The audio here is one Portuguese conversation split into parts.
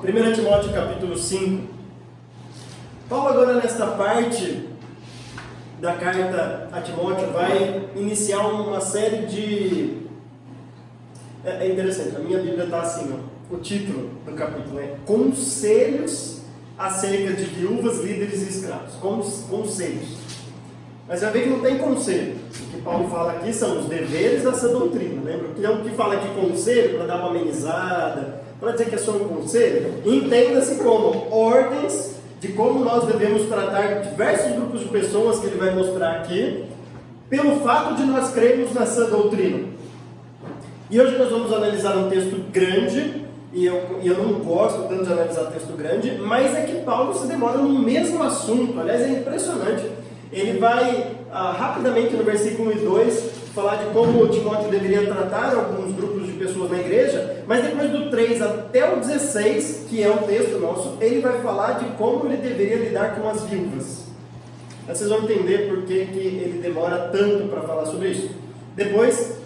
1 Timóteo capítulo 5. Paulo agora nesta parte da carta a Timóteo vai iniciar uma série de... É interessante, a minha Bíblia está assim, ó, o título do capítulo é Conselhos acerca de viúvas, líderes e escravos. Conselhos. Mas já vê que não tem conselho. O que Paulo fala aqui são os deveres dessa doutrina. Lembra? O que fala aqui conselho, para dar uma amenizada, para dizer que é só um conselho, entenda-se como ordens de como nós devemos tratar diversos grupos de pessoas que ele vai mostrar aqui, pelo fato de nós crermos nessa doutrina. E hoje nós vamos analisar um texto grande, e eu não gosto tanto de analisar texto grande, mas é que Paulo se demora no mesmo assunto. Aliás, é impressionante. Ele vai rapidamente no versículo 1 e 2 falar de como Timóteo deveria tratar alguns grupos de pessoas na igreja, mas depois do 3 até o 16, que é o texto nosso, ele vai falar de como ele deveria lidar com as viúvas. Vocês vão entender por que ele demora tanto para falar sobre isso. Depois,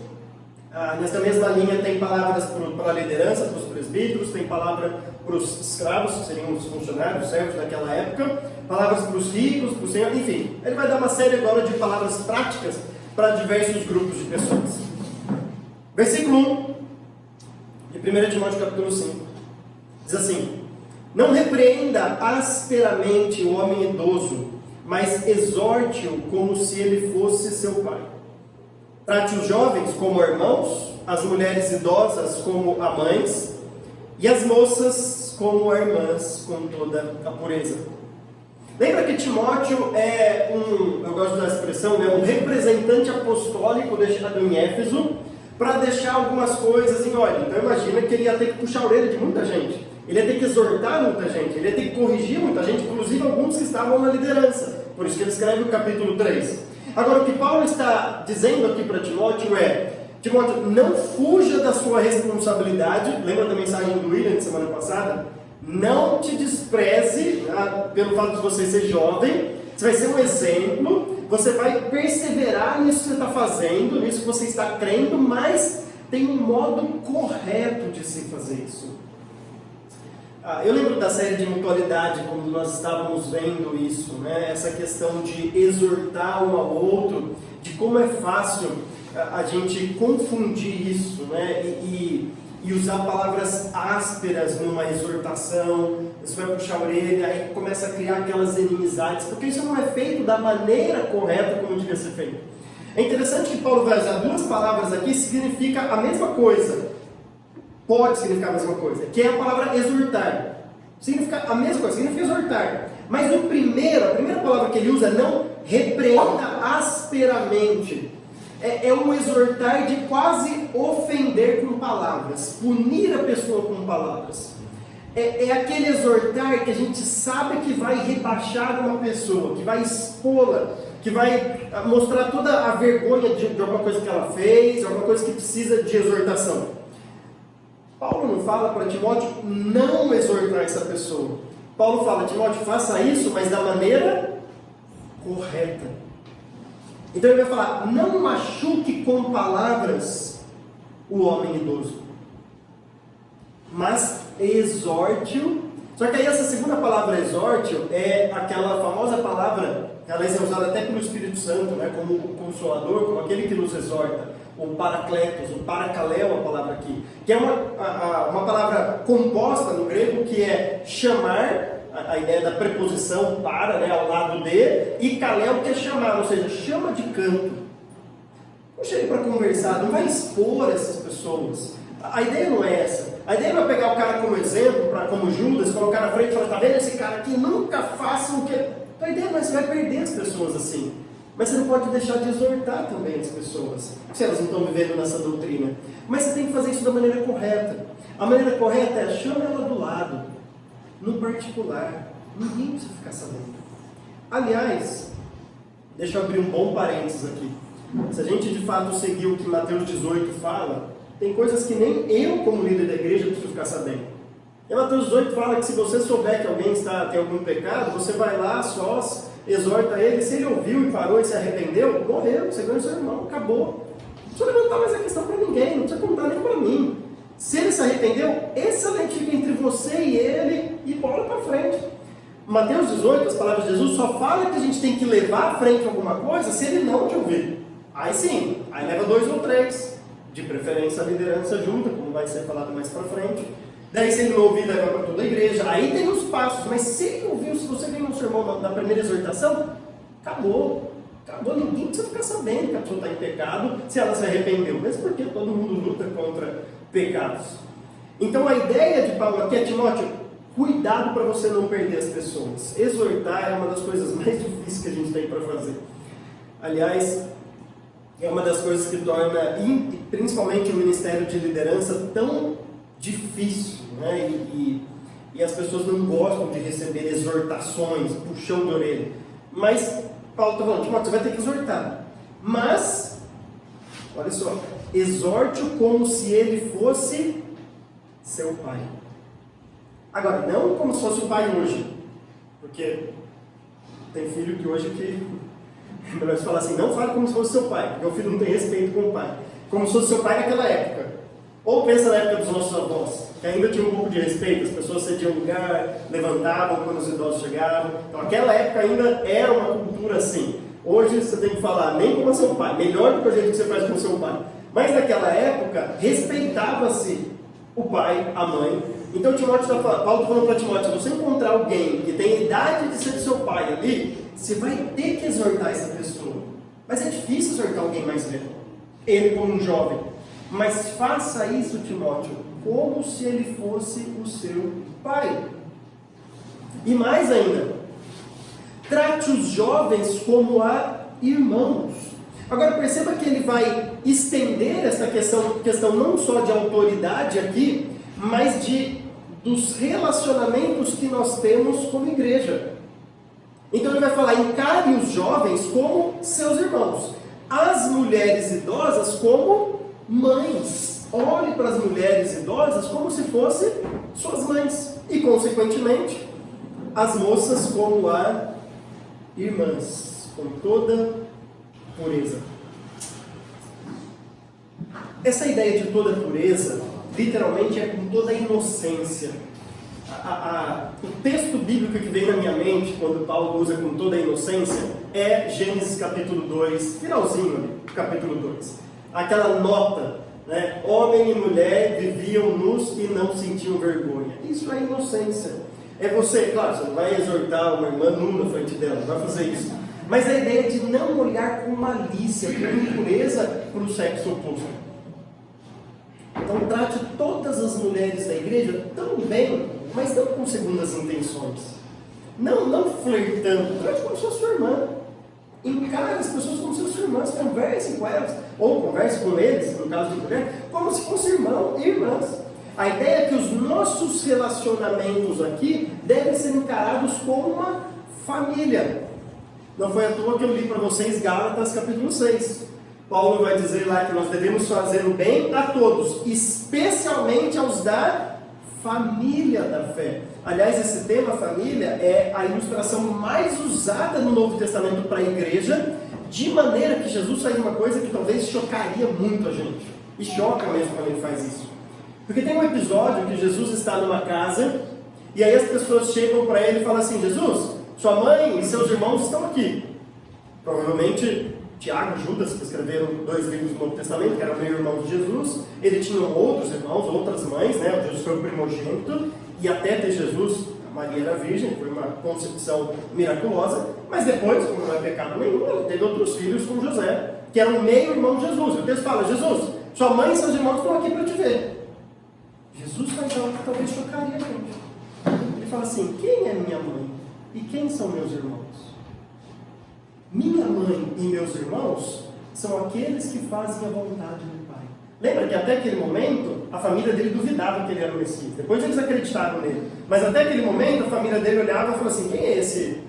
nessa mesma linha tem palavras para a liderança, para os presbíteros, tem palavra para os escravos, que seriam os funcionários, os servos daquela época, palavras para os ricos, para o Senhor, enfim. Ele vai dar uma série agora de palavras práticas para diversos grupos de pessoas. Versículo 1 de 1 Timóteo capítulo 5 diz assim: Não repreenda asperamente o homem idoso, mas exorte-o como se ele fosse seu pai. Trate os jovens como irmãos, as mulheres idosas como mães, e as moças como irmãs com toda a pureza. Lembra que Timóteo é eu gosto da expressão, é um representante apostólico deixado em Éfeso, para deixar algumas coisas em ordem. Então imagina que ele ia ter que puxar a orelha de muita gente, ele ia ter que exortar muita gente, ele ia ter que corrigir muita gente, inclusive alguns que estavam na liderança. Por isso que ele escreve o capítulo 3. Agora, o que Paulo está dizendo aqui para Timóteo é: Timóteo, não fuja da sua responsabilidade. Lembra da mensagem do William de semana passada? Não te despreze pelo fato de você ser jovem. Você vai ser um exemplo, você vai perseverar nisso que você está fazendo, nisso que você está crendo, mas tem um modo correto de se fazer isso. Eu lembro da série de mutualidade, quando nós estávamos vendo isso, né? Essa questão de exortar um ao outro, de como é fácil a gente confundir isso, né? E usar palavras ásperas numa exortação, isso vai puxar a orelha, aí começa a criar aquelas inimizades, porque isso não é feito da maneira correta como devia ser feito. É interessante que Paulo vai usar duas palavras aqui, significa a mesma coisa. Pode significar a mesma coisa, que é a palavra exortar. Significa a mesma coisa, significa exortar. Mas a primeira palavra que ele usa é não repreenda asperamente. É um exortar de quase ofender com palavras, punir a pessoa com palavras. É aquele exortar que a gente sabe que vai rebaixar uma pessoa, que vai expô-la, que vai mostrar toda a vergonha de alguma coisa que ela fez, alguma coisa que precisa de exortação. Paulo não fala para Timóteo não exortar essa pessoa. Paulo fala: Timóteo, faça isso, mas da maneira correta. Então ele vai falar: não machuque com palavras o homem idoso, mas exorte-o. Só que aí essa segunda palavra, exorte-o, é aquela famosa palavra que ela é usada até pelo Espírito Santo, né, como o Consolador, como aquele que nos exorta, o Paracletos, o Paracaléu, a palavra aqui, que é uma palavra composta no grego, que é chamar, a ideia da preposição para, né, ao lado de, e caléu, que é chamar, ou seja, chama de canto. Não chega para conversar, não vai expor essas pessoas. A ideia não é essa. A ideia não é pegar o cara como exemplo, como Judas, colocar na frente e falar: tá vendo esse cara aqui? Nunca faça o que... A ideia não é: você vai perder as pessoas assim. Mas você não pode deixar de exortar também as pessoas, se elas não estão vivendo nessa doutrina. Mas você tem que fazer isso da maneira correta. A maneira correta é: chama ela do lado, no particular. Ninguém precisa ficar sabendo. Aliás, deixa eu abrir um bom parênteses aqui. Se a gente de fato seguir o que Mateus 18 fala, tem coisas que nem eu, como líder da igreja, preciso ficar sabendo. E Mateus 18 fala que se você souber que alguém tem algum pecado, você vai lá, sós, exorta ele. Se ele ouviu e parou e se arrependeu, morreu, você ganhou seu irmão, acabou. Não precisa levantar mais a questão para ninguém, não precisa contar nem para mim. Se ele se arrependeu, excelente, fica entre você e ele e bola para frente. Mateus 18, as palavras de Jesus, só fala que a gente tem que levar à frente alguma coisa se ele não te ouvir. Aí sim, aí leva 2 ou 3, de preferência a liderança junta, como vai ser falado mais para frente. Daí se ele não ouvir, leva para toda a igreja. Aí tem os passos, mas se ele ouviu, se você vem no sermão na primeira exortação, acabou. Acabou, ninguém precisa ficar sabendo que a pessoa está em pecado se ela se arrependeu, mesmo porque todo mundo luta contra pecados. Então a ideia de Paulo aqui é, Timóteo, cuidado para você não perder as pessoas. Exortar é uma das coisas mais difíceis que a gente tem para fazer. Aliás, é uma das coisas que torna, principalmente o ministério de liderança, tão difícil, né? E as pessoas não gostam de receber exortações, puxão de orelha. Mas Paulo está falando, Timóteo, você vai ter que exortar. Mas, olha só, exorte-o como se ele fosse seu pai. Agora, não como se fosse o pai hoje. Porque tem filho que hoje é melhor você falar assim, não fale como se fosse seu pai, porque o filho não tem respeito com o pai. Como se fosse seu pai naquela época. Ou pensa na época dos nossos avós, que ainda tinha um pouco de respeito, as pessoas cediam lugar, levantavam quando os idosos chegavam. Então aquela época ainda era uma cultura assim. Hoje você tem que falar nem como seu pai, melhor do que o jeito que você faz com o seu pai. Mas naquela época, respeitava-se o pai, a mãe. Então Paulo está falando para Timóteo, se você encontrar alguém que tem a idade de ser seu pai ali, você vai ter que exortar essa pessoa. Mas é difícil exortar alguém mais velho, ele como um jovem. Mas faça isso, Timóteo, como se ele fosse o seu pai. E mais ainda, trate os jovens como a irmãos. Agora perceba que ele vai estender essa questão não só de autoridade aqui, mas dos relacionamentos que nós temos como igreja. Então ele vai falar, encare os jovens como seus irmãos, as mulheres idosas como mães. Olhe para as mulheres idosas como se fossem suas mães. E consequentemente, as moças como a irmãs, com toda pureza. Essa ideia de toda pureza, literalmente é com toda inocência. O texto bíblico que vem na minha mente, quando Paulo usa com toda a inocência, é Gênesis capítulo 2, finalzinho do capítulo 2. Aquela nota, né? Homem e mulher viviam nus e não sentiam vergonha. Isso é inocência. É você, claro, você não vai exortar uma irmã nua na frente dela, não vai fazer isso. Mas a ideia de não olhar com malícia, com impureza para o sexo oposto. Então trate todas as mulheres da igreja tão bem, mas não com segundas intenções. Não flertando, trate como se fosse sua irmã. Encare as pessoas como suas irmãs, converse com elas, ou converse com eles, no caso de mulher, como se fossem irmãos e irmãs. A ideia é que os nossos relacionamentos aqui devem ser encarados como uma família. Não foi à toa que eu li para vocês Gálatas capítulo 6. Paulo vai dizer lá que nós devemos fazer o bem a todos, especialmente aos da família da fé. Aliás, esse tema família é a ilustração mais usada no Novo Testamento para a igreja, de maneira que Jesus faz uma coisa que talvez chocaria muito a gente. E choca mesmo quando ele faz isso. Porque tem um episódio que Jesus está numa casa, e aí as pessoas chegam para ele e falam assim, Jesus, sua mãe e seus irmãos estão aqui. Provavelmente Tiago e Judas, que escreveram 2 livros do Novo Testamento, que eram meio irmãos de Jesus, ele tinha outros irmãos, outras mães, né? Jesus foi o primogênito, e até ter Jesus, a Maria era virgem, foi uma concepção miraculosa, mas depois, como não é pecado nenhum, ele teve outros filhos com José, que eram meio irmão de Jesus. O texto fala, Jesus, sua mãe e seus irmãos estão aqui para te ver. Jesus faz algo que talvez chocaria a gente. Ele fala assim, quem é minha mãe? E quem são meus irmãos? Minha mãe e meus irmãos são aqueles que fazem a vontade do Pai. Lembra que até aquele momento, a família dele duvidava que ele era o Messias. Depois eles acreditaram nele. Mas até aquele momento, a família dele olhava e falou assim, quem é esse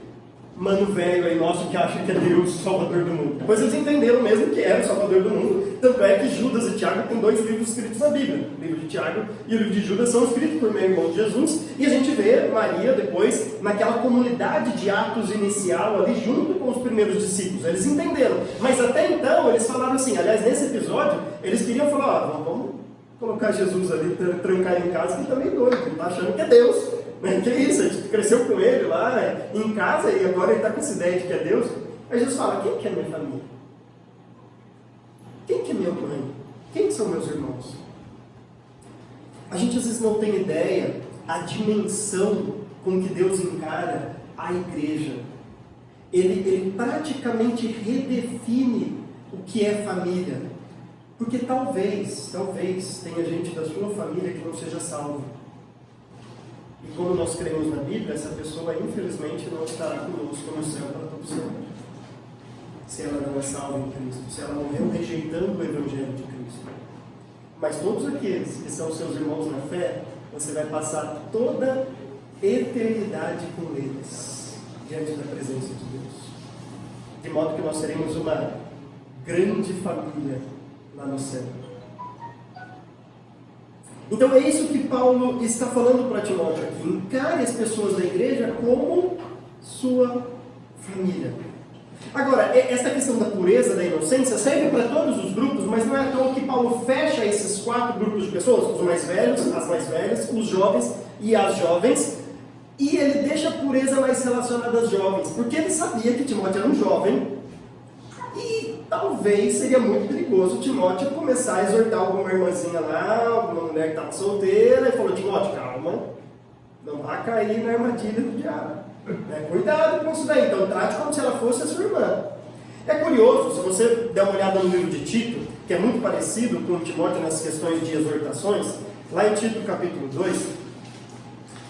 mano velho aí nosso que acha que é Deus, o Salvador do mundo? Depois eles entenderam mesmo que era o Salvador do mundo. Tanto é que Judas e Tiago têm 2 livros escritos na Bíblia. O livro de Tiago e o livro de Judas são escritos por meio irmão de Jesus. E a gente vê Maria depois naquela comunidade de Atos inicial ali junto com os primeiros discípulos. Eles entenderam. Mas até então eles falaram assim, aliás nesse episódio, eles queriam falar, vamos colocar Jesus ali, trancar ele em casa, que também é doido, ele está achando que é Deus. Né? Que isso, a gente cresceu com ele lá, né? Em casa, e agora ele está com essa ideia de que é Deus. Aí Jesus fala, quem que é minha família? Quem que é minha mãe? Quem são meus irmãos? A gente às vezes não tem ideia a dimensão com que Deus encara a igreja. Ele praticamente redefine o que é família. Porque talvez tenha gente da sua família que não seja salvo. E como nós cremos na Bíblia, essa pessoa infelizmente não estará conosco no céu para todo sempre. Se ela não é salva em Cristo, se ela morreu rejeitando o Evangelho de Cristo. Mas todos aqueles que são seus irmãos na fé, você vai passar toda eternidade com eles, diante da presença de Deus. De modo que nós seremos uma grande família lá no céu. Então é isso que Paulo está falando para Timóteo aqui. Encare as pessoas da igreja como sua família. Agora, essa questão da pureza, da inocência, serve para todos os grupos, mas não é à toa que Paulo fecha esses 4 grupos de pessoas, os mais velhos, as mais velhas, os jovens e as jovens, e ele deixa a pureza mais relacionada às jovens, porque ele sabia que Timóteo era um jovem, e talvez seria muito perigoso Timóteo começar a exortar alguma irmãzinha lá, alguma mulher que estava solteira, e falou, Timóteo, calma, não vai cair na armadilha do diabo. Cuidado com isso daí, então trate como se ela fosse a sua irmã. É curioso, se você der uma olhada no livro de Tito, que é muito parecido com Timóteo nas questões de exortações, lá em Tito capítulo 2,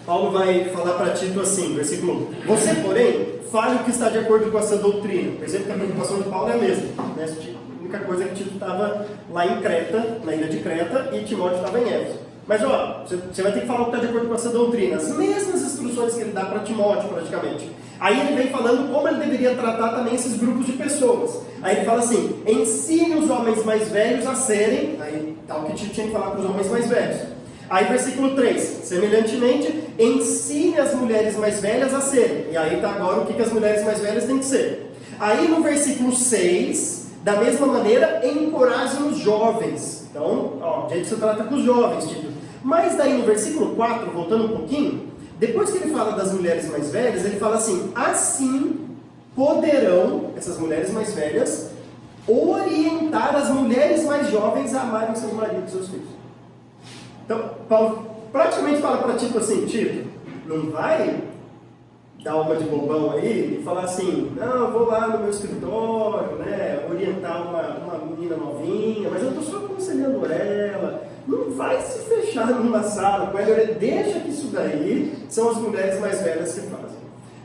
Paulo vai falar para Tito assim, versículo 1: você, porém, fale o que está de acordo com essa doutrina. Percebe que a preocupação de Paulo é a mesma, né? A única coisa é que Tito estava lá em Creta, na ilha de Creta, e Timóteo estava em Éfeso. Mas você vai ter que falar o que está de acordo com essa doutrina, as mesmas instruções que ele dá para Timóteo praticamente. Aí ele vem falando como ele deveria tratar também esses grupos de pessoas. Aí ele fala assim, ensine os homens mais velhos a serem, aí tá o que Tito tinha que falar para os homens mais velhos. Aí versículo 3, semelhantemente, ensine as mulheres mais velhas a serem. E aí está agora o que as mulheres mais velhas têm que ser. Aí no versículo 6, da mesma maneira, encoraje os jovens. Então, gente, você trata com os jovens, Tito. Mas daí no versículo 4, voltando um pouquinho, depois que ele fala das mulheres mais velhas, ele fala assim, assim poderão, essas mulheres mais velhas, orientar as mulheres mais jovens a amarem seus maridos e seus filhos. Então, Paulo praticamente fala para Tito assim, Tito, não vai dar uma de bobão aí e falar assim, não, eu vou lá no meu escritório, né, orientar uma menina novinha, mas eu estou só aconselhando ela. Não vai se fechar numa sala com ela, deixa que isso daí são as mulheres mais velhas que fazem.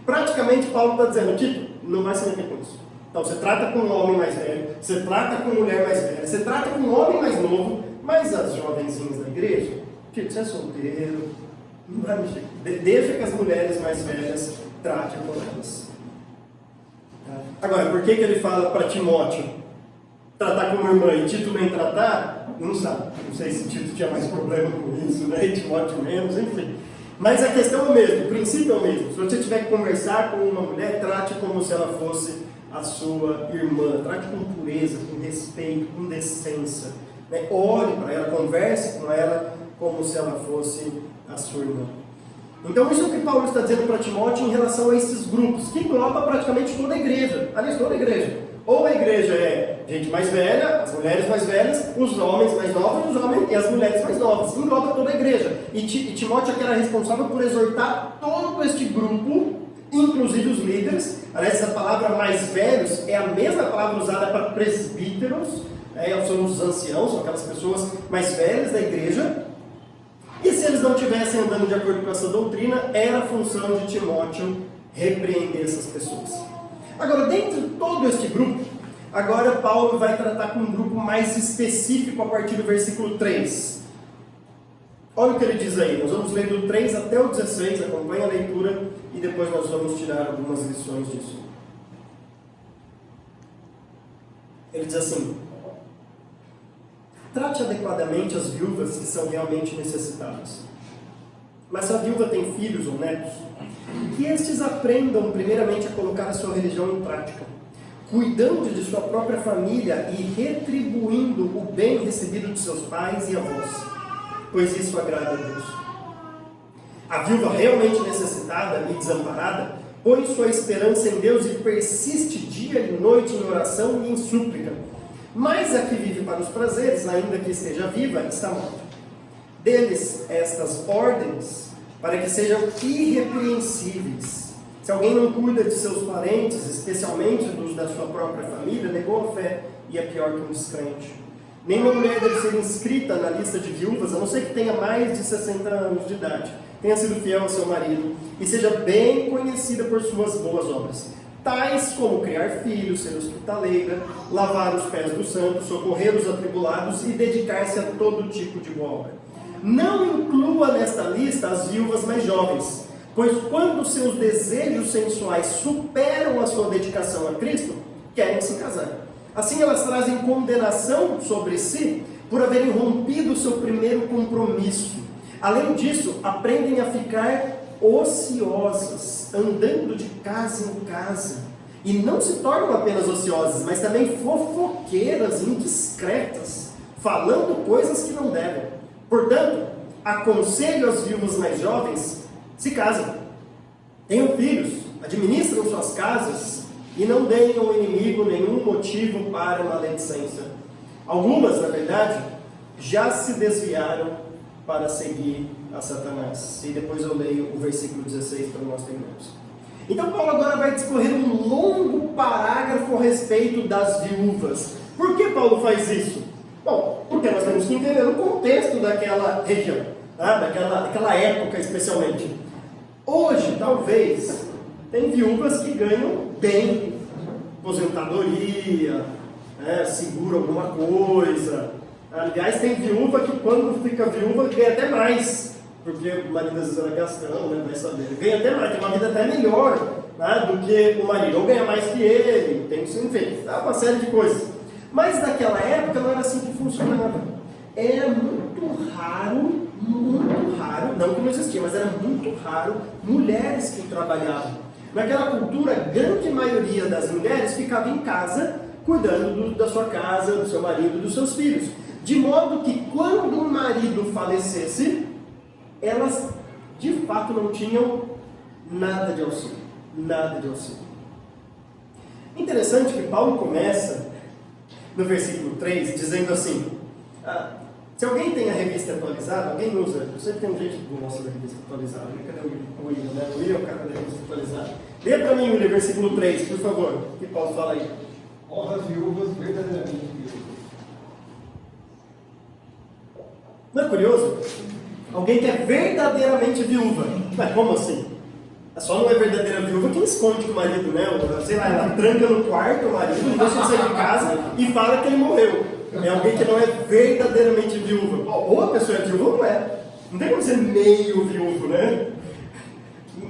Praticamente Paulo está dizendo, Tito, não vai se meter com isso. Então você trata com um homem mais velho, você trata com mulher mais velha, você trata com um homem mais novo, mas as jovenzinhas da igreja, Tito, você é solteiro, não vai mexer. Deixa que as mulheres mais velhas tratem com elas. Agora, por que ele fala para Timóteo tratar como irmã e Tito nem tratar? Não sabe. Não sei se Tito tinha mais problema com isso, né? E Timóteo menos, enfim. Mas a questão é o mesmo, o princípio é o mesmo. Se você tiver que conversar com uma mulher, trate como se ela fosse a sua irmã. Trate com pureza, com respeito, com decência. Né? Ore para ela, converse com ela como se ela fosse a sua irmã. Então isso é o que Paulo está dizendo para Timóteo em relação a esses grupos, que engloba praticamente toda a igreja. Aliás, toda a igreja. Ou a igreja é gente mais velha, as mulheres mais velhas, os homens mais novos e as mulheres mais novas. Engloba toda a igreja. E Timóteo é que era responsável por exortar todo este grupo, inclusive os líderes. Aliás, essa palavra mais velhos é a mesma palavra usada para presbíteros, são os anciãos, são aquelas pessoas mais velhas da igreja. E se eles não estivessem andando de acordo com essa doutrina, era a função de Timóteo repreender essas pessoas. Agora, dentro de todo este grupo, agora Paulo vai tratar com um grupo mais específico a partir do versículo 3. Olha o que ele diz aí, nós vamos ler do 3 até o 16, acompanha a leitura e depois nós vamos tirar algumas lições disso. Ele diz assim, trate adequadamente as viúvas que são realmente necessitadas. Mas se a viúva tem filhos ou netos, que estes aprendam primeiramente a colocar a sua religião em prática, cuidando de sua própria família e retribuindo o bem recebido de seus pais e avós. pois isso agrada a Deus. A viúva realmente necessitada e desamparada põe sua esperança em Deus e persiste dia e noite em oração e em súplica. Mas a que vive para os prazeres, ainda que esteja viva, está morta. Deles estas ordens, para que sejam irrepreensíveis. Se alguém não cuida de seus parentes, especialmente dos da sua própria família, negou a fé e é pior que um descrente. Nenhuma mulher deve ser inscrita na lista de viúvas, a não ser que tenha mais de 60 anos de idade, tenha sido fiel ao seu marido e seja bem conhecida por suas boas obras, tais como criar filhos, ser hospitaleira, lavar os pés dos santos, socorrer os atribulados e dedicar-se a todo tipo de boa obra. Não inclua nesta lista as viúvas mais jovens, pois quando seus desejos sensuais superam a sua dedicação a Cristo, querem se casar. Assim elas trazem condenação sobre si por haverem rompido o seu primeiro compromisso. Além disso, aprendem a ficar ociosas, andando de casa em casa. E não se tornam apenas ociosas, mas também fofoqueiras, indiscretas, falando coisas que não devem. Portanto, aconselho as viúvas mais jovens, se casem, tenham filhos, administram suas casas e não deem ao inimigo nenhum motivo para maledicência. Algumas, na verdade, já se desviaram para seguir a Satanás. E depois eu leio o versículo 16 para nós terminarmos. Então Paulo agora vai discorrer um longo parágrafo a respeito das viúvas. Por que Paulo faz isso? Bom, porque nós temos que entender o contexto daquela região, tá? daquela época especialmente. Hoje, talvez, tem viúvas que ganham bem, aposentadoria, segura alguma coisa. Aliás, tem viúva que quando fica viúva ganha até mais, porque o marido às vezes era gastão, vai saber. Ganha até mais, tem uma vida até melhor, do que o marido, ou ganha mais que ele, tem que ser, enfim, uma série de coisas. Mas naquela época não era assim que funcionava. Era muito raro, não que não existia, mas era muito raro mulheres que trabalhavam. Naquela cultura, a grande maioria das mulheres ficava em casa, cuidando da sua casa, do seu marido, dos seus filhos. De modo que quando o marido falecesse, elas de fato não tinham nada de auxílio. Nada de auxílio. Interessante que Paulo começa no versículo 3 dizendo assim: se alguém tem a revista atualizada, alguém usa, eu sei que tem gente que gosta da revista atualizada, cadê o William, né? O William é o cara da revista atualizada. Lê para mim, William, versículo 3, por favor, o que Paulo fala aí. Honra as viúvas verdadeiramente viúvas. Não é curioso? Alguém que é verdadeiramente viúva. Mas como assim? Só não é verdadeira viúva quem esconde que o marido, né? Sei lá, ela tranca no quarto o marido, não deixa de sair de casa e fala que ele morreu. É alguém que não é verdadeiramente viúva. Ou a pessoa é viúva ou não é. Não tem como ser meio viúvo, né?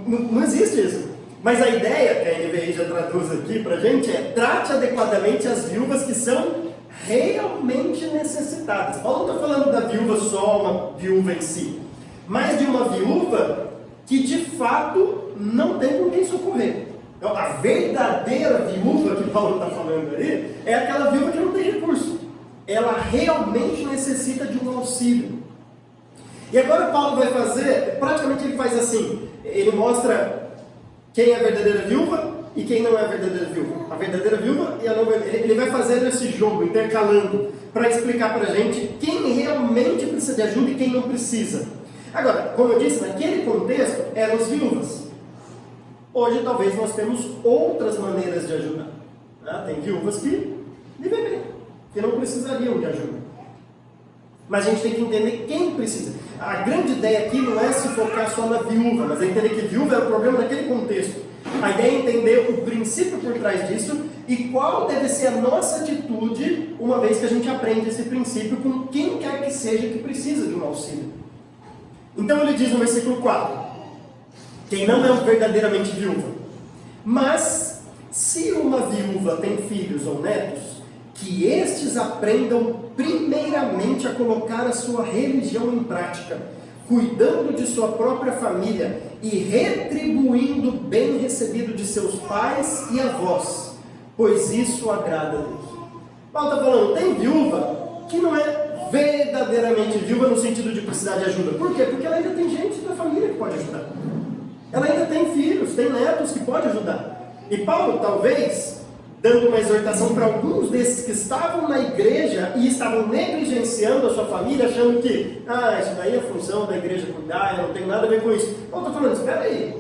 Não existe isso. Mas a ideia que a NVI já traduz aqui pra gente é: trate adequadamente as viúvas que são realmente necessitadas. Paulo não está falando da viúva só, uma viúva em si, mas de uma viúva que de fato não tem com quem socorrer. Então, a verdadeira viúva que Paulo está falando aí é aquela viúva que não tem recurso. Ela realmente necessita de um auxílio. E agora Paulo vai fazer, praticamente ele faz assim, ele mostra quem é a verdadeira viúva e quem não é a verdadeira viúva. A verdadeira viúva e a não verdadeira. Ele vai fazer esse jogo, intercalando, para explicar para a gente quem realmente precisa de ajuda e quem não precisa. Agora, como eu disse, naquele contexto eram as viúvas. Hoje talvez nós temos outras maneiras de ajudar. Tem viúvas que vivem bem, que não precisariam de ajuda. Mas a gente tem que entender quem precisa. A grande ideia aqui não é se focar só na viúva, mas é entender que viúva é o problema naquele contexto. A ideia é entender o princípio por trás disso e qual deve ser a nossa atitude uma vez que a gente aprende esse princípio com quem quer que seja que precisa de um auxílio. Então ele diz no versículo 4, quem não é verdadeiramente viúva. Mas, se uma viúva tem filhos ou netos, que estes aprendam primeiramente a colocar a sua religião em prática, cuidando de sua própria família e retribuindo o bem recebido de seus pais e avós, pois isso agrada a Deus. Paulo está falando, tem viúva que não é verdadeiramente viúva no sentido de precisar de ajuda. Por quê? Porque ela ainda tem gente da família que pode ajudar. Ela ainda tem filhos, tem netos que pode ajudar. E Paulo, talvez, dando uma exortação para alguns desses que estavam na igreja e estavam negligenciando a sua família, achando que, isso daí é função da igreja cuidar, eu não tenho nada a ver com isso. Paulo está falando, espera aí,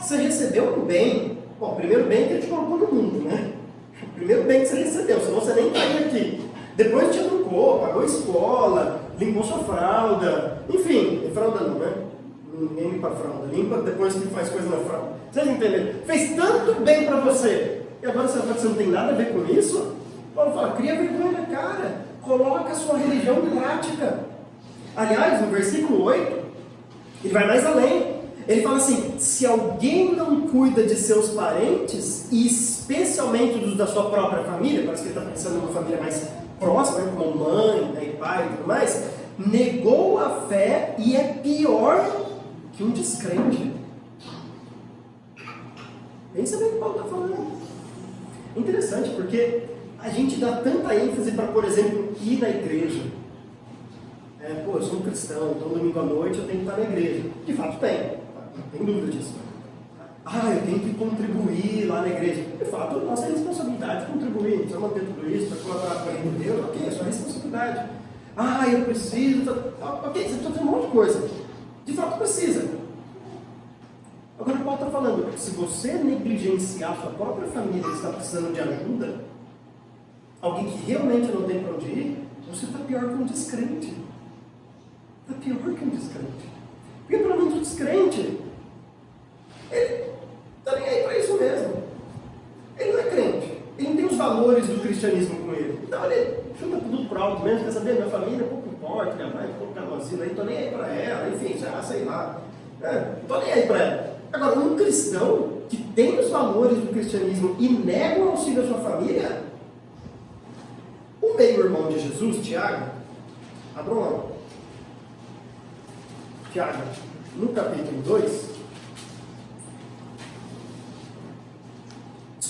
você recebeu um bem, o primeiro bem que ele te colocou no mundo, né? O primeiro bem que você recebeu, senão você nem estaria aqui. Depois te educou, pagou escola, limpou sua fralda, enfim, fralda não, né? Ninguém limpa a fralda, limpa depois que faz coisa na fralda. Vocês entenderam? Fez tanto bem para você, e agora você fala que você não tem nada a ver com isso? Paulo fala, cria vergonha na cara, coloca a sua religião em prática. Aliás, no versículo 8, ele vai mais além. Ele fala assim, se alguém não cuida de seus parentes, e especialmente dos da sua própria família, parece que ele está pensando em uma família mais próxima, como mãe, né, pai e tudo mais, negou a fé e é pior que um descrente. Pensa bem o que Paulo está falando. É interessante porque a gente dá tanta ênfase para, por exemplo, ir na igreja. Eu sou um cristão, então domingo à noite eu tenho que estar na igreja. De fato tem, não tem dúvida disso. Eu tenho que contribuir lá na igreja. De fato, nós temos responsabilidade de contribuir, não precisa manter tudo isso, para colaborar com a reino de Deus, ok, é sua responsabilidade. Eu preciso, ok, você precisa fazer um monte de coisa. De fato precisa. Agora o Paulo está falando, se você negligenciar sua própria família que está precisando de ajuda, alguém que realmente não tem para onde ir, você está pior que um descrente. Está pior que um descrente. Porque pelo menos o descrente, ele está nem aí para isso mesmo. Ele não é crente. Ele não tem os valores do cristianismo com ele. Então ele chuta tudo pro alto mesmo, quer saber, minha família, pouco importa, minha mãe ficou no asilo aí, estou nem aí para ela, enfim, sei lá. Estou nem aí para ela. Agora, um cristão que tem os valores do cristianismo e nega o auxílio à sua família, o meio-irmão de Jesus, Tiago, abram lá. Tiago, no capítulo 2,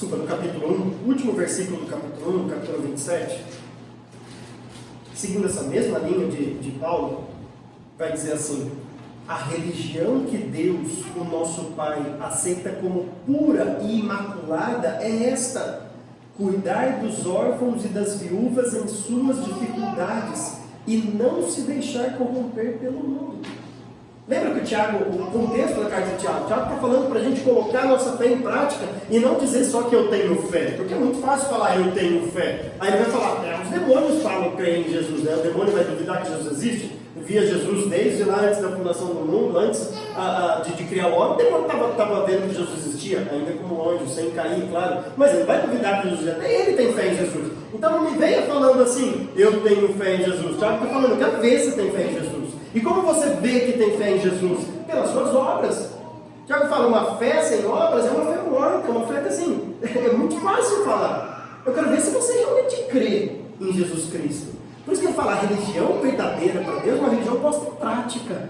no capítulo 1, último versículo do capítulo 1, no capítulo 27, seguindo essa mesma linha de Paulo, vai dizer assim, a religião que Deus, o nosso Pai, aceita como pura e imaculada é esta: cuidar dos órfãos e das viúvas em suas dificuldades e não se deixar corromper pelo mundo. Lembra que o contexto da carta de Tiago está falando para a gente colocar a nossa fé em prática e não dizer só que eu tenho fé, porque é muito fácil falar eu tenho fé. Aí ele vai falar, os demônios falam crer em Jesus, né? O demônio vai duvidar que Jesus existe? Via Jesus desde lá antes da fundação do mundo, antes de criar o homem, o demônio estava vendo que Jesus existia, ainda como anjo, sem cair, claro, mas ele vai duvidar que Jesus existe, até ele tem fé em Jesus. Então não me venha falando assim, eu tenho fé em Jesus. Tiago está falando, eu quero ver se tem fé em Jesus. E como você vê que tem fé em Jesus? Pelas suas obras. Tiago fala, uma fé sem obras é uma fé morta, uma fé que assim, é muito fácil falar. Eu quero ver se você realmente crê em Jesus Cristo. Por isso que eu falo, a religião verdadeira para Deus é uma religião posta em prática.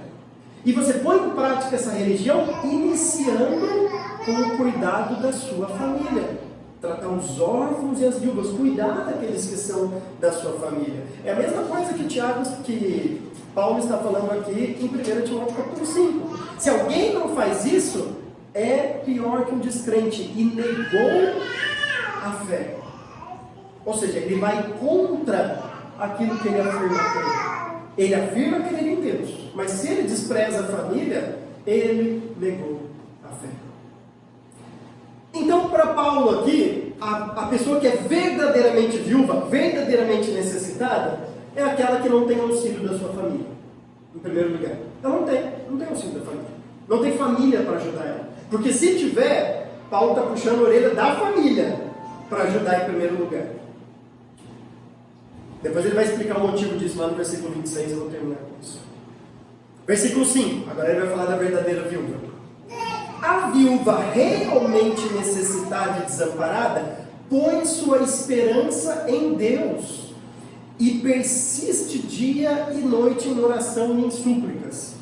E você põe em prática essa religião iniciando com o cuidado da sua família. Tratar os órfãos e as viúvas, cuidar daqueles que são da sua família. É a mesma coisa que Paulo está falando aqui em 1 Timóteo capítulo 5. Se alguém não faz isso, é pior que um descrente e negou a fé. Ou seja, ele vai contra aquilo que ele afirma crer. Ele afirma crer em Deus, mas se ele despreza a família, ele negou a fé. Então, para Paulo aqui, a pessoa que é verdadeiramente viúva, verdadeiramente necessitada, é aquela que não tem auxílio da sua família, em primeiro lugar. Ela não tem auxílio da família. Não tem família para ajudar ela. Porque se tiver, Paulo está puxando a orelha da família para ajudar em primeiro lugar. Depois ele vai explicar o motivo disso lá no versículo 26, eu vou terminar com isso. Versículo 5, agora ele vai falar da verdadeira viúva. A viúva realmente necessitada e desamparada põe sua esperança em Deus e persiste dia e noite em oração e em súplicas.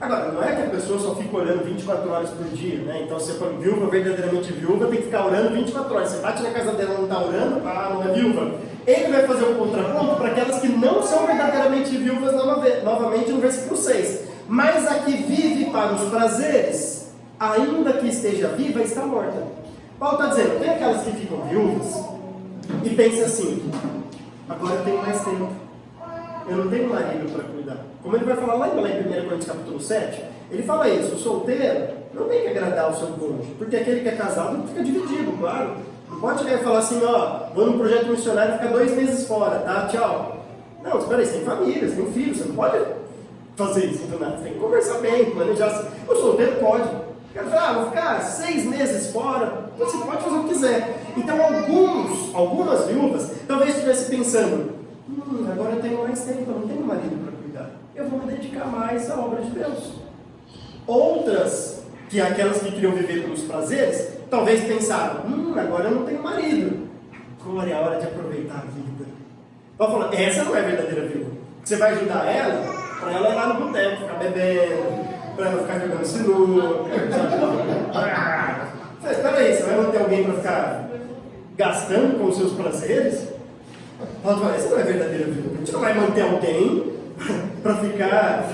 Agora, não é que a pessoa só fica orando 24 horas por dia, né? Então, se for viúva, verdadeiramente viúva, tem que ficar orando 24 horas. Você bate na casa dela e não está orando, não é viúva. Ele vai fazer um contraponto para aquelas que não são verdadeiramente viúvas novamente no versículo 6. Mas a que vive para os prazeres, ainda que esteja viva, está morta. Paulo está dizendo, tem aquelas que ficam viúvas e pensam assim, agora eu tenho mais tempo, eu não tenho marido para cuidar. Como ele vai falar lá em 1 Coríntios capítulo 7, ele fala isso, o solteiro não tem que agradar o seu cônjuge, porque aquele que é casado fica dividido, claro. Não pode chegar e falar assim, ó, vou num projeto missionário e ficar 2 meses fora, tá? Tchau. Não, espera aí, você tem família, você tem filhos, você não pode fazer isso, então, você tem que conversar bem, planejar. O solteiro pode. O cara fala, vou ficar 6 meses fora, você pode fazer o que quiser. Então, algumas viúvas, talvez estivessem pensando, agora eu tenho mais tempo, eu não tenho marido para cuidar. Eu vou me dedicar mais à obra de Deus. Outras, que aquelas que queriam viver pelos prazeres, talvez pensaram, agora eu não tenho marido. Agora é a hora de aproveitar a vida. Paulo falando, essa não é a verdadeira viúva. Você vai ajudar ela, para ela ir lá no boteco, ficar bebendo, para ela ficar jogando sinuca. Espera aí, você vai manter alguém para ficar gastando com os seus prazeres? Paulo fala, essa não é a verdadeira viúva. A gente não vai manter alguém para ficar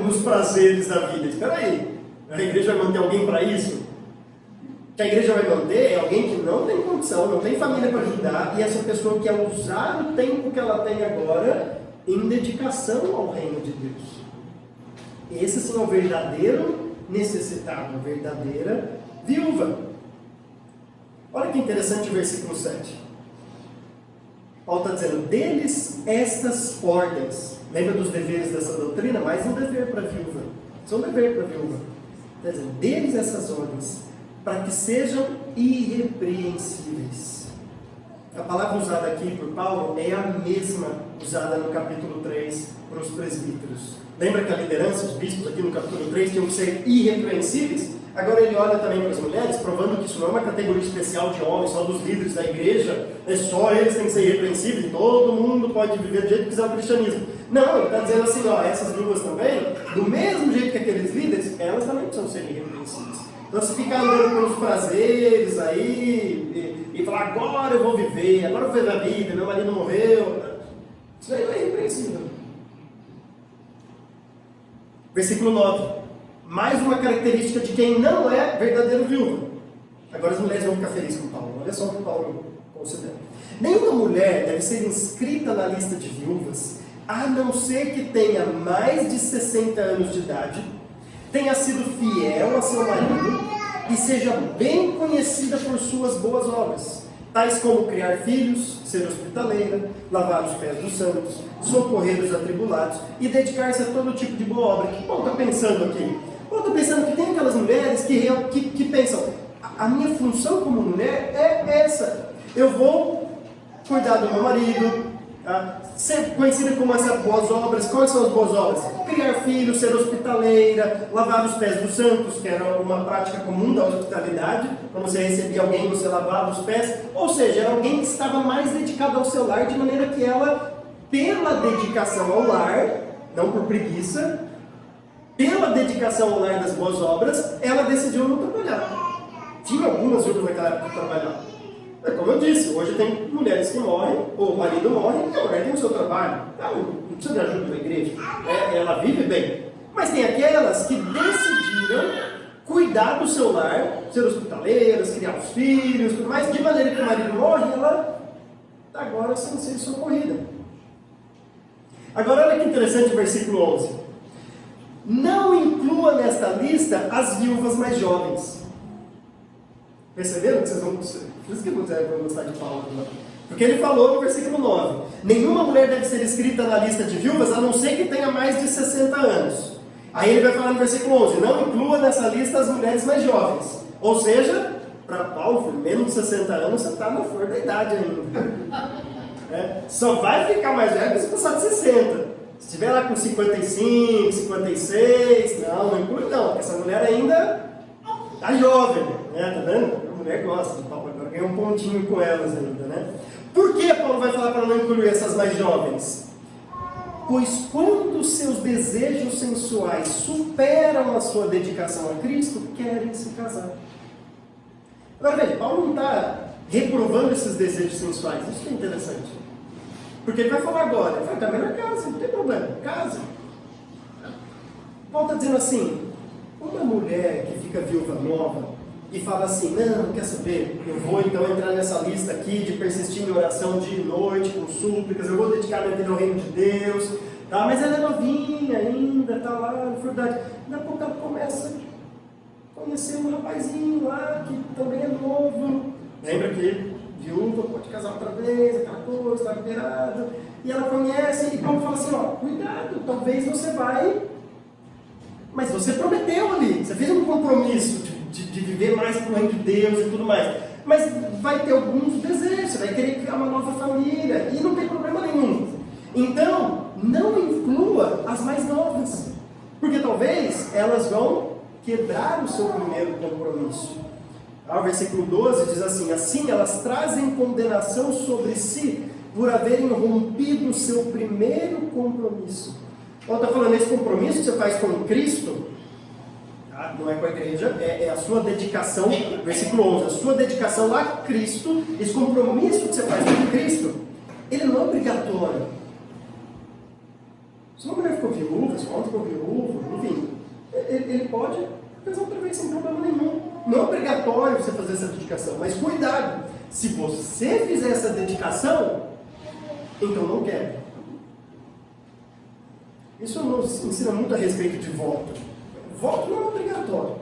nos prazeres da vida. Espera aí, a igreja vai manter alguém para isso? O que a igreja vai manter é alguém que não tem condição, não tem família para ajudar, e essa pessoa quer usar o tempo que ela tem agora em dedicação ao reino de Deus. Esse sim é o verdadeiro necessitado, a verdadeira viúva. Olha que interessante o versículo 7. Paulo está dizendo, deles estas ordens. Lembra dos deveres dessa doutrina? Mais um dever para a viúva. Isso é um dever para a viúva. Está dizendo, deles essas ordens, para que sejam irrepreensíveis. A palavra usada aqui por Paulo é a mesma usada no capítulo 3 para os presbíteros. Lembra que a liderança, os bispos aqui no capítulo 3 tinham que ser irrepreensíveis? Agora ele olha também para as mulheres, provando que isso não é uma categoria especial de homens, só dos líderes da igreja, só eles têm que ser irrepreensíveis, e todo mundo pode viver do jeito que quiser o cristianismo. Não, ele está dizendo assim, ó, essas viúvas também, do mesmo jeito que aqueles líderes, elas também precisam ser irrepreensíveis. Então se ficar andando pelos prazeres aí, e falar, agora eu vou viver a vida, meu marido morreu, isso aí não é irrepreensível. Versículo 9. Mais uma característica de quem não é verdadeiro viúva. Agora as mulheres vão ficar felizes com Paulo. Olha só o que Paulo considera. Nenhuma mulher deve ser inscrita na lista de viúvas, a não ser que tenha mais de 60 anos de idade, tenha sido fiel a seu marido e seja bem conhecida por suas boas obras, tais como criar filhos, ser hospitaleira, lavar os pés dos santos, socorrer os atribulados e dedicar-se a todo tipo de boa obra. O que Paulo está pensando aqui? Paulo está pensando que tem aquelas mulheres que pensam, a minha função como mulher é essa. Eu vou cuidar do meu marido, ser conhecida como essas boas obras. Quais são as boas obras? Criar filhos, ser hospitaleira, lavar os pés dos santos, que era uma prática comum da hospitalidade. Quando você recebia alguém, você lavava os pés. Ou seja, era alguém que estava mais dedicado ao seu lar, de maneira que ela, pela dedicação ao lar, não por preguiça, pela dedicação ao lar das boas obras, ela decidiu não trabalhar. Tinha algumas outras naquela época que trabalhavam. É como eu disse, hoje tem mulheres que morrem, ou o marido morre, e a mulher tem o seu trabalho. Não precisa de ajuda da igreja. Ela vive bem. Mas tem aquelas que decidiram cuidar do seu lar, ser hospitaleiras, criar os filhos, tudo mais, de maneira que o marido morre, ela está agora sem ser socorrida. Agora olha que interessante o versículo 11. Não inclua nesta lista as viúvas mais jovens. Perceberam que vocês vão... Por isso que vocês vão gostar de Paulo. Né? Porque ele falou no versículo 9. Nenhuma mulher deve ser inscrita na lista de viúvas, a não ser que tenha mais de 60 anos. Aí ele vai falar no versículo 11. Não inclua nessa lista as mulheres mais jovens. Ou seja, para Paulo, por menos de 60 anos, você está na flor da idade ainda. Só vai ficar mais velho se passar de 60. Se estiver lá com 55, 56, não inclui não, porque essa mulher ainda está jovem, né? Tá vendo? A mulher gosta de Paulo, agora ganha um pontinho com elas ainda, né? Por que Paulo vai falar para não incluir essas mais jovens? Pois quando seus desejos sensuais superam a sua dedicação a Cristo, querem se casar. Agora veja, Paulo não está reprovando esses desejos sensuais, isso que é interessante. Porque ele vai falar agora, ele vai dar melhor casa, não tem problema, casa. Paulo está dizendo assim, uma mulher que fica viúva nova e fala assim, não, quer saber, eu vou então entrar nessa lista aqui de persistir em oração dia e noite, com súplicas, eu vou dedicar minha vida ao reino de Deus, tá? Mas ela é novinha ainda, está lá na faculdade. Daqui a pouco ela começa a conhecer um rapazinho lá que também é novo. Lembra que viúva pode casar outra vez, aquela coisa, está liberada. E ela conhece, e Paulo fala assim, ó, cuidado, talvez você vai... Mas você prometeu ali, você fez um compromisso de viver mais para o reino de Deus e tudo mais. Mas vai ter alguns desejos, você vai querer criar uma nova família, e não tem problema nenhum. Então, não inclua as mais novas, porque talvez elas vão quebrar o seu primeiro compromisso. O versículo 12 diz assim, assim elas trazem condenação sobre si por haverem rompido o seu primeiro compromisso. Paulo está falando, esse compromisso que você faz com Cristo, tá? Não é com a igreja, é a sua dedicação, versículo 11, a sua dedicação a Cristo, esse compromisso que você faz com Cristo, ele não é obrigatório. Se uma mulher ficou viúva, se uma outra ficou viúva, enfim, ele pode casar outra vez sem problema nenhum. Não é obrigatório você fazer essa dedicação, mas cuidado, se você fizer essa dedicação, então não quer. Isso nos ensina muito a respeito de voto. Voto não é obrigatório.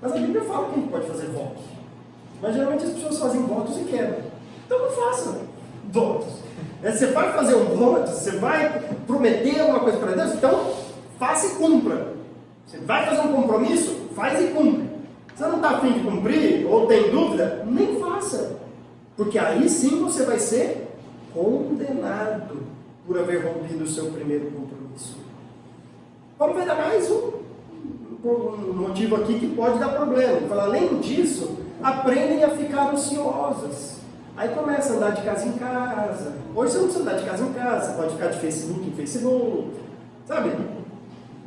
Mas a Bíblia fala que a gente pode fazer votos. Mas geralmente as pessoas fazem votos e quebram. Então não faça votos. Você vai fazer um voto, você vai prometer alguma coisa para Deus, então faça e cumpra. Você vai fazer um compromisso, faz e cumpre. Se você não está a fim de cumprir, ou tem dúvida, nem faça. Porque aí sim você vai ser condenado por haver rompido o seu primeiro compromisso. Paulo vai dar mais um motivo aqui que pode dar problema. Ele fala, além disso, aprendem a ficar ociosas. Aí começa a andar de casa em casa. Hoje você não precisa andar de casa em casa, você pode ficar de Facebook em Facebook, sabe?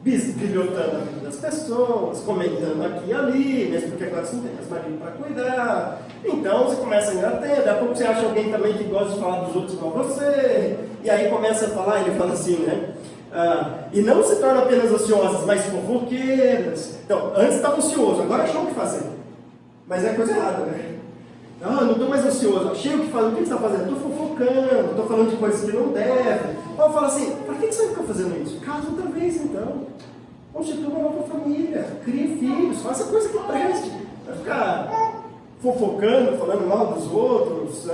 Bisbilhotando a vida das pessoas, comentando aqui e ali, mesmo porque agora você não tem mais marido para cuidar. Então você começa a engatar, daqui a pouco você acha alguém também que gosta de falar dos outros igual você, e aí começa a falar, ele fala assim, né? E não se tornam apenas ociosas, mas fofoqueiras. Então, antes estava ocioso, agora achou o que fazer. Mas é coisa errada, né? Não estou mais ocioso, achei o que fazer. O que você está fazendo? Estou fofocando, estou falando de coisas que não devem. Paulo fala assim, para que você fica fazendo isso? Casa outra vez então. Constitua uma nova família, crie filhos, faça coisa que preste. Vai ficar fofocando, falando mal dos outros,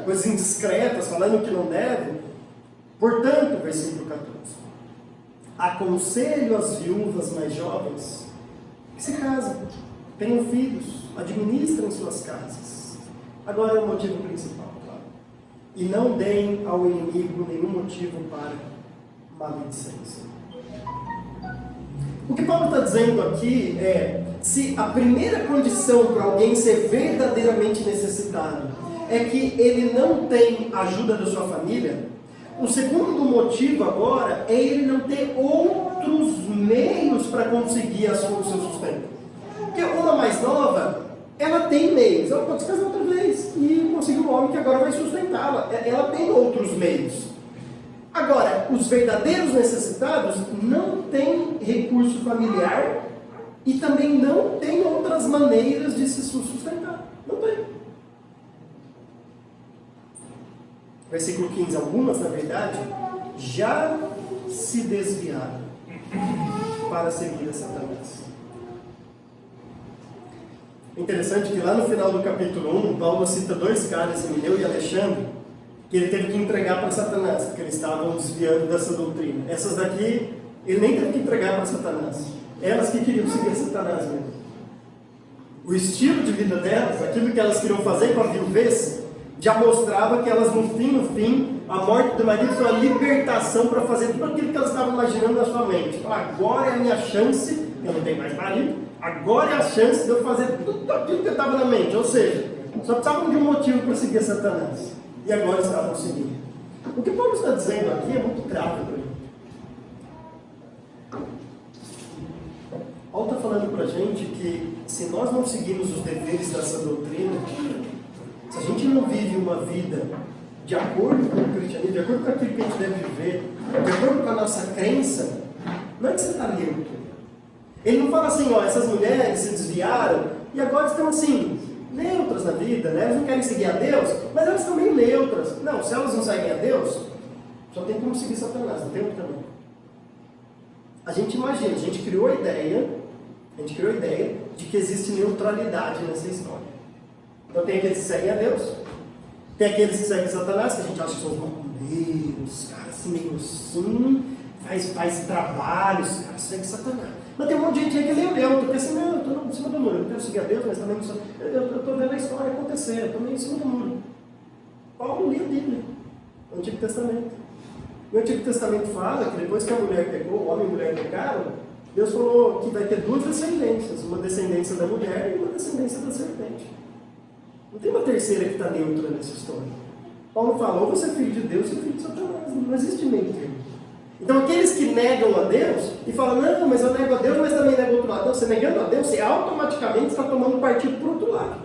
coisas indiscretas, falando o que não deve. Portanto, versículo 14. Aconselho as viúvas mais jovens que se casem, tenham filhos, administrem suas casas. Agora é o motivo principal, claro. E não deem ao inimigo nenhum motivo para maledicência. O que Paulo está dizendo aqui é, se a primeira condição para alguém ser verdadeiramente necessitado é que ele não tem ajuda da sua família, o segundo motivo agora é ele não ter outros meios para conseguir o seu sustento. Porque uma mais nova, ela tem meios, ela pode se casar outra vez e conseguir um homem que agora vai sustentá-la. Ela tem outros meios. Agora, os verdadeiros necessitados não têm recurso familiar e também não têm outras maneiras de se sustentar. Não tem. Versículo 15. Algumas, na verdade, já se desviaram para seguir a Satanás. Interessante que lá no final do capítulo 1, Paulo cita dois caras, Emineu e Alexandre, que ele teve que entregar para Satanás, porque eles estavam desviando dessa doutrina. Essas daqui, ele nem teve que entregar para Satanás. Elas que queriam seguir Satanás mesmo. O estilo de vida delas, aquilo que elas queriam fazer com a viuvez, já mostrava que elas, no fim, a morte do marido foi uma libertação para fazer tudo aquilo que elas estavam imaginando na sua mente. Agora é a minha chance, eu não tenho mais marido, agora é a chance de eu fazer tudo aquilo que eu estava na mente. Ou seja, só precisavam de um motivo para seguir Satanás. E agora estavam seguindo. O que Paulo está dizendo aqui é muito grave para gente. Paulo está falando para a gente que se nós não seguirmos os deveres dessa doutrina, se a gente não vive uma vida de acordo com o cristianismo, de acordo com aquilo que a gente deve viver, de acordo com a nossa crença, não é que você está neutro. Ele não fala assim, ó, essas mulheres se desviaram e agora estão assim, neutras na vida, né? Elas não querem seguir a Deus, mas elas estão meio neutras. Não, se elas não seguem a Deus, só tem como seguir Satanás, não tem outro caminho. A gente imagina, a gente criou a ideia de que existe neutralidade nessa história. Então tem aqueles que seguem a Deus, tem aqueles que seguem Satanás, que a gente acha que são os macumbeiros, caras assim meio assim, faz trabalhos, caras seguem Satanás. Mas tem um monte de gente aí que é meio neutro, porque assim, não, eu estou em cima do muro, eu quero seguir a Deus, mas também eu estou vendo a história acontecer, eu estou meio em cima do muro. Paulo lia a Bíblia, o Antigo Testamento. O Antigo Testamento fala que depois que a mulher pecou, o homem e a mulher pecaram, Deus falou que vai ter duas descendências, uma descendência da mulher e uma descendência da serpente. Não tem uma terceira que está neutra nessa história. Paulo fala, ou você é filho de Deus ou filho de Satanás, não existe meio termo. Então aqueles que negam a Deus e falam, não, mas eu nego a Deus, mas também nego o outro lado. Não, você negando a Deus, você automaticamente está tomando partido para o outro lado.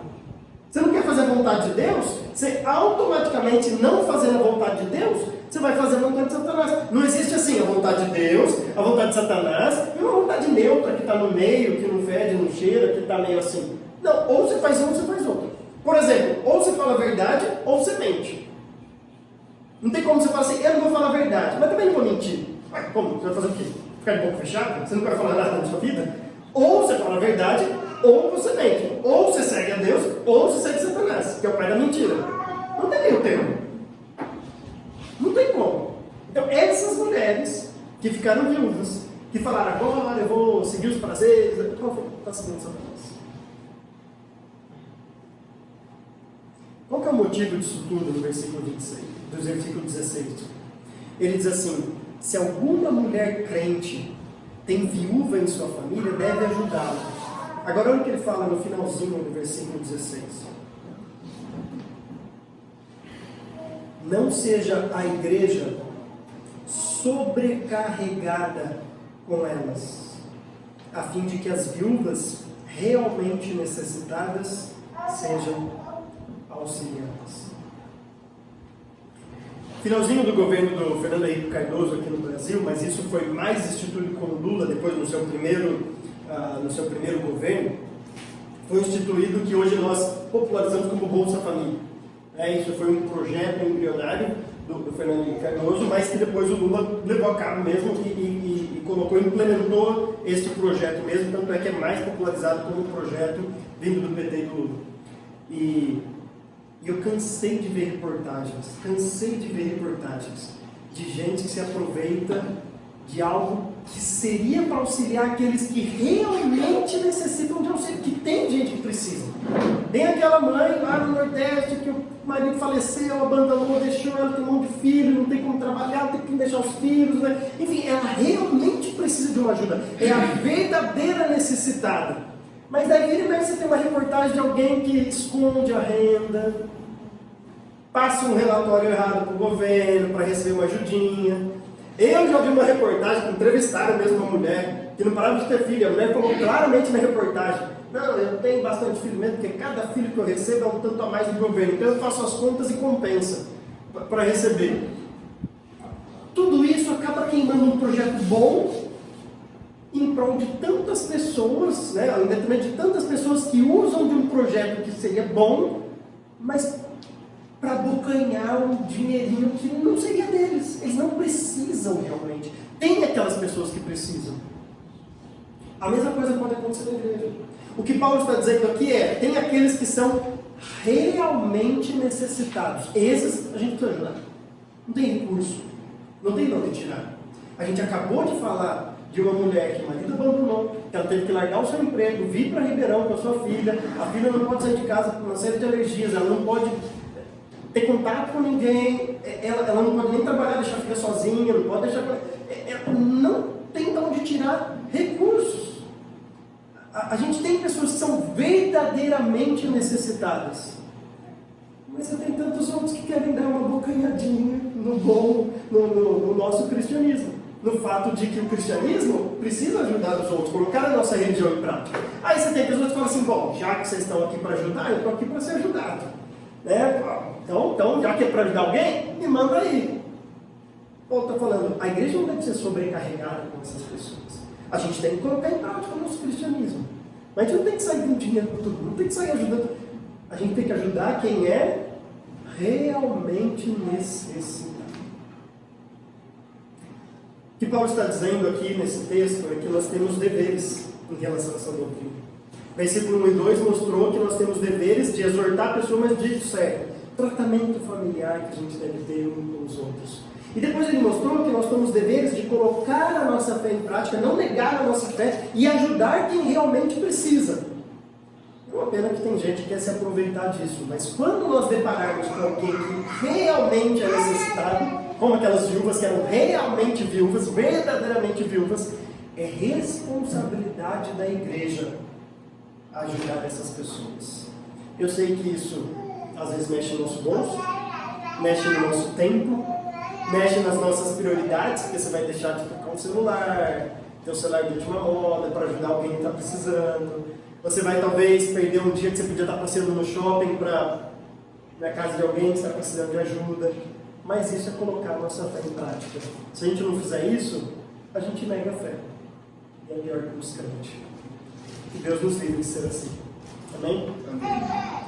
Você não quer fazer a vontade de Deus, você automaticamente não fazendo a vontade de Deus, você vai fazer a vontade de Satanás. Não existe assim a vontade de Deus, a vontade de Satanás, e uma vontade neutra que está no meio, que não fede, não cheira, que está meio assim. Não, ou você faz um ou você faz outro. Por exemplo, ou você fala a verdade ou você mente. Não tem como você falar assim, eu não vou falar a verdade, mas também não vou mentir. Mas como? Você vai fazer o quê? Ficar de boca fechada? Você não vai falar nada na sua vida? Ou você fala a verdade, ou você mente. Ou você segue a Deus, ou você segue Satanás, que é o pai da mentira. Não tem meio termo. Não tem como. Então, essas mulheres que ficaram viúvas, que falaram, agora eu vou seguir os prazeres, está seguindo Satanás. Qual que é o motivo disso tudo no versículo 26, do versículo 16? Ele diz assim, se alguma mulher crente tem viúva em sua família, deve ajudá-la. Agora olha o que ele fala no finalzinho do versículo 16. Não seja a igreja sobrecarregada com elas, a fim de que as viúvas realmente necessitadas sejam auxiliadas. Finalzinho do governo do Fernando Henrique Cardoso aqui no Brasil, mas isso foi mais instituído com o Lula depois no seu primeiro governo, foi instituído o que hoje nós popularizamos como Bolsa Família. Isso foi um projeto embrionário do Fernando Henrique Cardoso, mas que depois o Lula levou a cabo mesmo e colocou, implementou este projeto mesmo, tanto é que é mais popularizado como um projeto vindo do PT e do Lula. E eu cansei de ver reportagens de gente que se aproveita de algo que seria para auxiliar aqueles que realmente necessitam de auxílio, que tem gente que precisa. Tem aquela mãe lá no Nordeste que o marido faleceu, abandonou, deixou, ela tem um monte de filho, não tem como trabalhar, tem que deixar os filhos, né? Enfim, ela realmente precisa de uma ajuda. É a verdadeira necessitada. Mas daí vira e mexe, você tem uma reportagem de alguém que esconde a renda, passa um relatório errado para o governo para receber uma ajudinha. Eu já vi uma reportagem que entrevistaram mesmo uma mulher que não parava de ter filho. A mulher falou claramente na reportagem, não, eu tenho bastante filho mesmo, porque cada filho que eu recebo é um tanto a mais do governo, então eu faço as contas e compensa para receber. Tudo isso acaba queimando um projeto bom em prol de tantas pessoas, né, em detrimento de tantas pessoas que usam de um projeto que seria bom, mas para abocanhar um dinheirinho que não seria deles. Eles não precisam realmente. Tem aquelas pessoas que precisam. A mesma coisa pode acontecer na igreja. O que Paulo está dizendo aqui é, tem aqueles que são realmente necessitados. Esses a gente precisa ajudar. Não tem recurso. Não tem de onde tirar. A gente acabou de falar de uma mulher que o marido abandonou, que ela teve que largar o seu emprego, vir para Ribeirão com a sua filha. A filha não pode sair de casa por uma série de alergias, ela não pode ter contato com ninguém, ela não pode nem trabalhar, deixar a filha sozinha, não pode deixar... Ela não tem de onde tirar recursos. A gente tem pessoas que são verdadeiramente necessitadas. Mas você tem tantos outros que querem dar uma bocanhadinha no nosso cristianismo. No fato de que o cristianismo precisa ajudar os outros, colocar a nossa religião em prática. Aí você tem pessoas que falam assim, bom, já que vocês estão aqui para ajudar, eu estou aqui para ser ajudado. Né? Então, já que é para ajudar alguém, me manda aí. Paulo está falando, a igreja não deve ser sobrecarregada com essas pessoas. A gente tem que colocar em prática o nosso cristianismo. Mas a gente não tem que sair dando dinheiro para todo mundo, não tem que sair ajudando. A gente tem que ajudar quem é realmente necessitado. O que Paulo está dizendo aqui nesse texto é que nós temos deveres em relação a essa doutrina. Versículo 1 e 2 mostrou que nós temos deveres de exortar a pessoa, mas dito certo, tratamento familiar que a gente deve ter uns com os outros. E depois ele mostrou que nós temos deveres de colocar a nossa fé em prática, não negar a nossa fé e ajudar quem realmente precisa. É uma pena que tem gente que quer se aproveitar disso, mas quando nós depararmos com alguém que realmente é necessitado, como aquelas viúvas que eram realmente viúvas, verdadeiramente viúvas, é responsabilidade da igreja ajudar essas pessoas. Eu sei que isso às vezes mexe no nosso bolso, mexe no nosso tempo, mexe nas nossas prioridades, porque você vai deixar de tocar um celular, ter o celular de última moda para ajudar alguém que está precisando. Você vai talvez perder um dia que você podia estar passeando no shopping para na casa de alguém que está precisando de ajuda. Mas isso é colocar a nossa fé em prática. Se a gente não fizer isso, a gente nega a fé. E é pior que os crentes. Que Deus nos livre de ser assim. Amém? Amém.